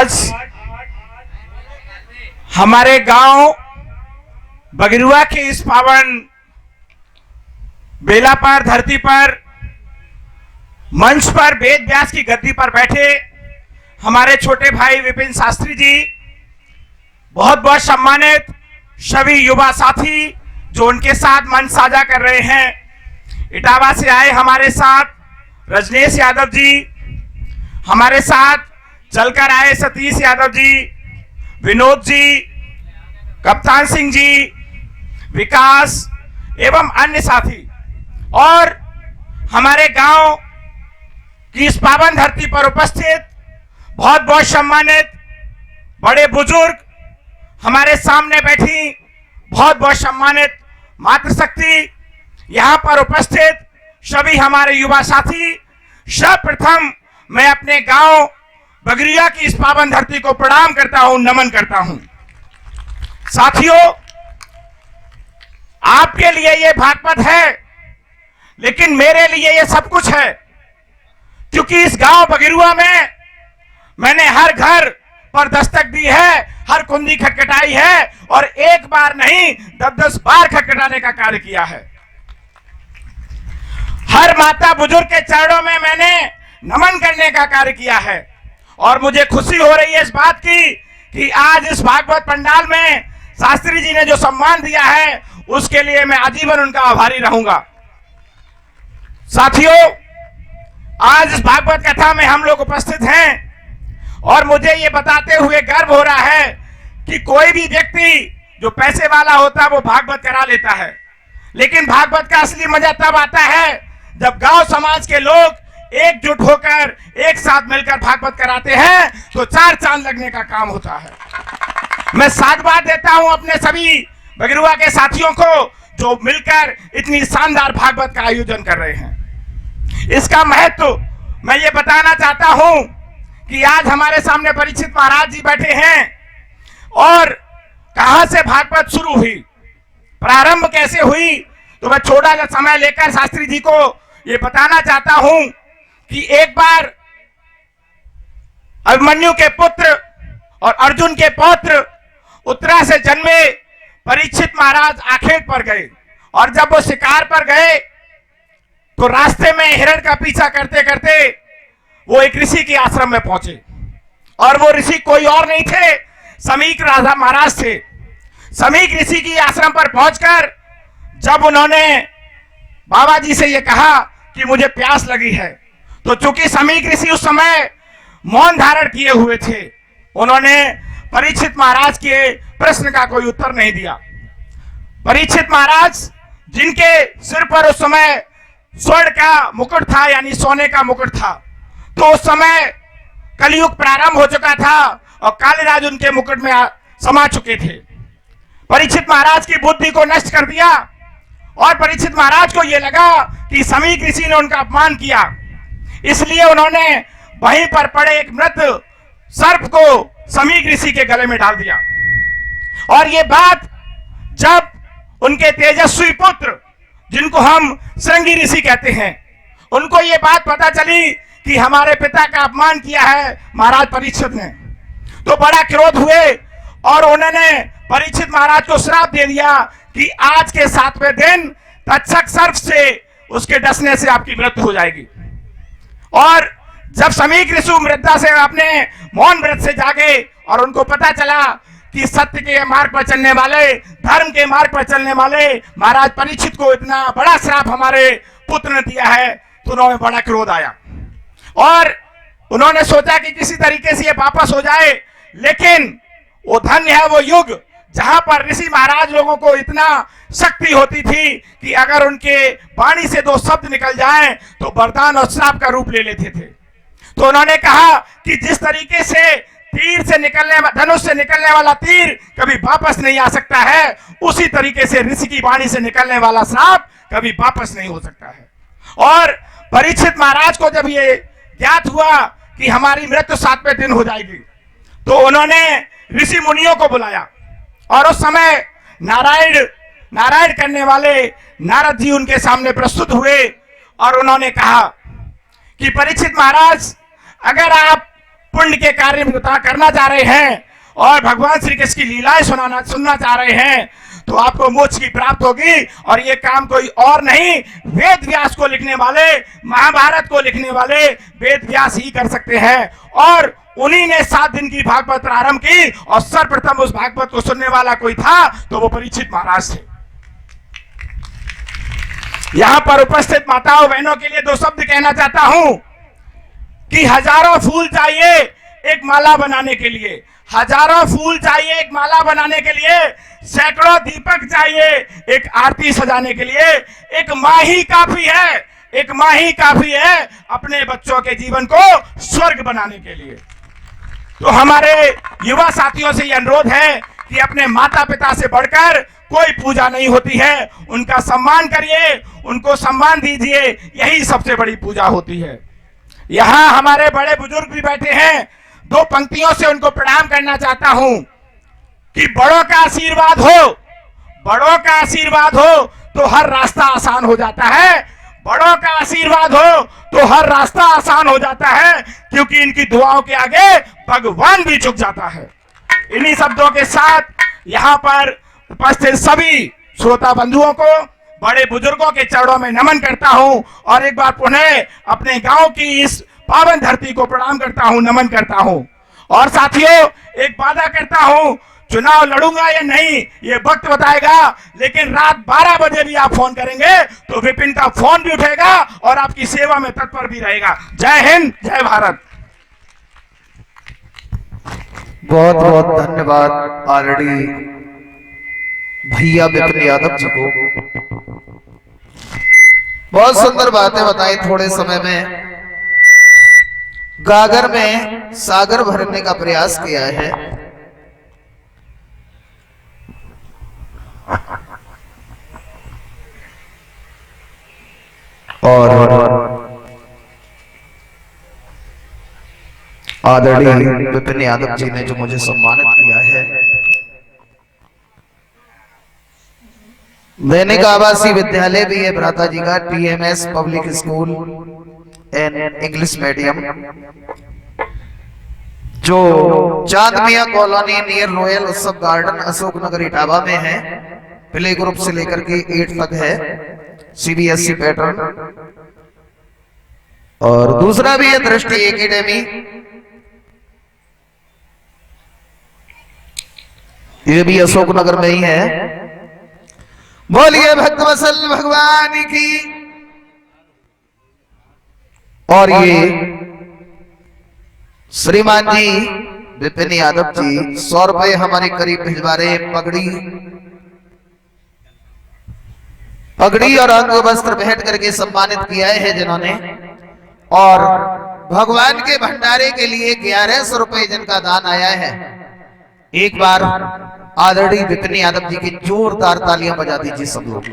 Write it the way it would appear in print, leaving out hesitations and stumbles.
आज हमारे गांव बगरुआ के इस पावन बेला पर, धरती पर, मंच पर, वेद व्यास की गद्दी पर बैठे हमारे छोटे भाई विपिन शास्त्री जी, बहुत बहुत सम्मानित सभी युवा साथी जो उनके साथ मंच साझा कर रहे हैं। इटावा से आए हमारे साथ रजनीश यादव जी, हमारे साथ चलकर आए सतीश यादव जी, विनोद जी, कप्तान सिंह जी, विकास एवं अन्य साथी, और हमारे गांव की इस पावन धरती पर उपस्थित बहुत बहुत सम्मानित बड़े बुजुर्ग, हमारे सामने बैठी बहुत बहुत सम्मानित मातृशक्ति, यहां पर उपस्थित सभी हमारे युवा साथी, सर्वप्रथम मैं अपने गांव बगरिया की इस पावन धरती को प्रणाम करता हूं, नमन करता हूं। साथियों, आपके लिए ये भागवत है, लेकिन मेरे लिए ये सब कुछ है, क्योंकि इस गांव बगरुआ में मैंने हर घर पर दस्तक दी है, हर कुंडी खटखटाई है, और एक बार नहीं 10-10 बार खटखटाने का कार्य किया है। हर माता बुजुर्ग के चरणों में मैंने नमन करने का कार्य किया है, और मुझे खुशी हो रही है इस बात की कि आज इस भागवत पंडाल में शास्त्री जी ने जो सम्मान दिया है उसके लिए मैं आजीवन उनका आभारी रहूंगा। साथियों, आज इस भागवत कथा में हम लोग उपस्थित हैं, और मुझे ये बताते हुए गर्व हो रहा है कि कोई भी व्यक्ति जो पैसे वाला होता है वो भागवत करा लेता है, लेकिन भागवत का असली मजा तब आता है जब गांव समाज के लोग एकजुट होकर एक साथ मिलकर भागवत कराते हैं, तो 4 चांद लगने का काम होता है। मैं साधुवाद देता हूं अपने सभी बगरुआ के साथियों को जो मिलकर इतनी शानदार भागवत का आयोजन कर रहे हैं। इसका महत्व मैं ये बताना चाहता हूं कि आज हमारे सामने परीक्षित महाराज जी बैठे हैं, और कहां से भागवत शुरू हुई, प्रारंभ कैसे हुई, तो मैं थोड़ा सा समय लेकर शास्त्री जी को ये बताना चाहता हूं कि एक बार अभिमन्यु के पुत्र और अर्जुन के पौत्र उत्तरा से जन्मे परीक्षित महाराज आखेट पर गए, और जब वो शिकार पर गए तो रास्ते में हिरण का पीछा करते करते वो एक ऋषि के आश्रम में पहुंचे, और वो ऋषि कोई और नहीं थे, समीक राजा महाराज थे। समीक ऋषि की आश्रम पर पहुंचकर जब उन्होंने बाबा जी से ये कहा कि मुझे प्यास लगी है, तो चूंकि समीक ऋषि उस समय मौन धारण किए हुए थे, उन्होंने परीक्षित महाराज के प्रश्न का कोई उत्तर नहीं दिया। परीक्षित महाराज जिनके सिर पर उस समय स्वर्ण का मुकुट था, यानी सोने का मुकुट था, तो उस समय कलयुग प्रारंभ हो चुका था और कालीराज उनके मुकुट में समा चुके थे। परीक्षित महाराज की बुद्धि को नष्ट कर दिया, और परीक्षित महाराज को यह लगा कि समीक ऋषि ने उनका अपमान किया, इसलिए उन्होंने वहीं पर पड़े एक मृत सर्प को समीक ऋषि के गले में डाल दिया। और ये बात जब उनके तेजस्वी पुत्र, जिनको हम श्रृंगी ऋषि कहते हैं, उनको ये बात पता चली कि हमारे पिता का अपमान किया है महाराज परीक्षित ने, तो बड़ा क्रोध हुए, और उन्होंने परीक्षित महाराज को श्राप दे दिया कि आज के 7वें दिन तक्षक सर्प से उसके डसने से आपकी मृत्यु हो जाएगी। और जब समीक ऋषि मृदा से अपने मौन व्रत से जागे, और उनको पता चला कि सत्य के मार्ग पर चलने वाले, धर्म के मार्ग पर चलने वाले महाराज परीक्षित को इतना बड़ा श्राप हमारे पुत्र ने दिया है, तो उन्होंने बड़ा क्रोध आया, और उन्होंने सोचा कि किसी तरीके से ये वापस हो जाए। लेकिन वो धन्य है वो युग जहां पर ऋषि महाराज लोगों को इतना शक्ति होती थी कि अगर उनके वाणी से 2 शब्द निकल जाएं तो वरदान और श्राप का रूप ले लेते थे। तो उन्होंने कहा कि जिस तरीके से तीर से निकलने, धनुष से निकलने वाला तीर कभी वापस नहीं आ सकता है, उसी तरीके से ऋषि की वाणी से निकलने वाला श्राप कभी वापस नहीं हो सकता है। और परीक्षित महाराज को जब ये ज्ञात हुआ कि हमारी मृत्यु 7वें दिन हो जाएगी, तो उन्होंने ऋषि मुनियों को बुलाया, और उस समय नारायण करने वाले नारद जी उनके सामने प्रस्तुत हुए, और उन्होंने कहा कि परीक्षित महाराज, अगर आप पुण्य के कार्य करना चाह रहे हैं और भगवान श्री कृष्ण की लीलाएं सुनना चाह रहे हैं, तो आपको मोक्ष की प्राप्त होगी। और ये काम कोई और नहीं, वेद व्यास को लिखने वाले, महाभारत को लिखने वाले वेद व्यास ही कर सकते हैं। और उन्हीं ने 7 दिन की भागवत प्रारंभ की और सर्वप्रथम उस भागवत को सुनने वाला कोई था तो वो परीक्षित महाराज थे। यहां पर उपस्थित माताओं बहनों के लिए 2 शब्द कहना चाहता हूं कि हजारों फूल चाहिए एक माला बनाने के लिए, हजारों फूल चाहिए एक माला बनाने के लिए, सैकड़ों दीपक चाहिए एक आरती सजाने के लिए, एक माँ ही काफी है, एक माँ ही काफी है अपने बच्चों के जीवन को स्वर्ग बनाने के लिए। तो हमारे युवा साथियों से यह अनुरोध है कि अपने माता पिता से बढ़कर कोई पूजा नहीं होती है, उनका सम्मान करिए, उनको सम्मान दीजिए, यही सबसे बड़ी पूजा होती है। यहां हमारे बड़े बुजुर्ग भी बैठे हैं, 2 पंक्तियों से उनको प्रणाम करना चाहता हूं कि बड़ों का आशीर्वाद हो, बड़ों का आशीर्वाद हो तो हर रास्ता आसान हो जाता है, बड़ों का आशीर्वाद हो तो हर रास्ता आसान हो जाता है, क्योंकि इनकी दुआओं के आगे भगवान भी झुक जाता है। इन्हीं शब्दों के साथ यहां पर उपस्थित सभी श्रोता बंधुओं को, बड़े बुजुर्गों के चरणों में नमन करता हूं और एक बार पुनः अपने गांव की इस पावन धरती को प्रणाम करता हूं, नमन करता हूं। और साथियों, एक वादा करता हूं, चुनाव लड़ूंगा या नहीं ये वक्त बताएगा, लेकिन रात 12 बजे भी आप फोन करेंगे तो विपिन का फोन भी उठेगा और आपकी सेवा में तत्पर भी रहेगा। जय हिंद, जय भारत। बहुत बहुत धन्यवाद आरडी भैया विपिन यादव जी को, बहुत सुंदर बातें बताई। थोड़े समय में गागर में सागर भरने का प्रयास किया है। और आदरणीय विपिन यादव जी ने जो मुझे सम्मानित किया है, दैनिक आवासीय विद्यालय भी है भ्राता जी का, TMS public school and English medium, जो चांद मियां कॉलोनी नियर रॉयल उत्सव गार्डन अशोक नगर इटावा में है। प्ले ग्रुप से लेकर के 8 तक है, CBSE पैटर्न। और दूसरा भी है दृष्टि एकेडमी, ये भी अशोक नगर में ही है। बोलिए भक्तवत्सल भगवान की। और ये श्रीमान जी विपिन यादव जी 100 रुपए हमारे करीब भिजवा रहे हैं। पगड़ी और अंग वस्त्र भेंट करके सम्मानित किया है जिन्होंने। और भगवान के भंडारे के लिए 1100 रुपए जिनका दान आया है, एक बार आदरणीय विपिन यादव जी की जोरदार तालियां बजा दीजिए सब लोग।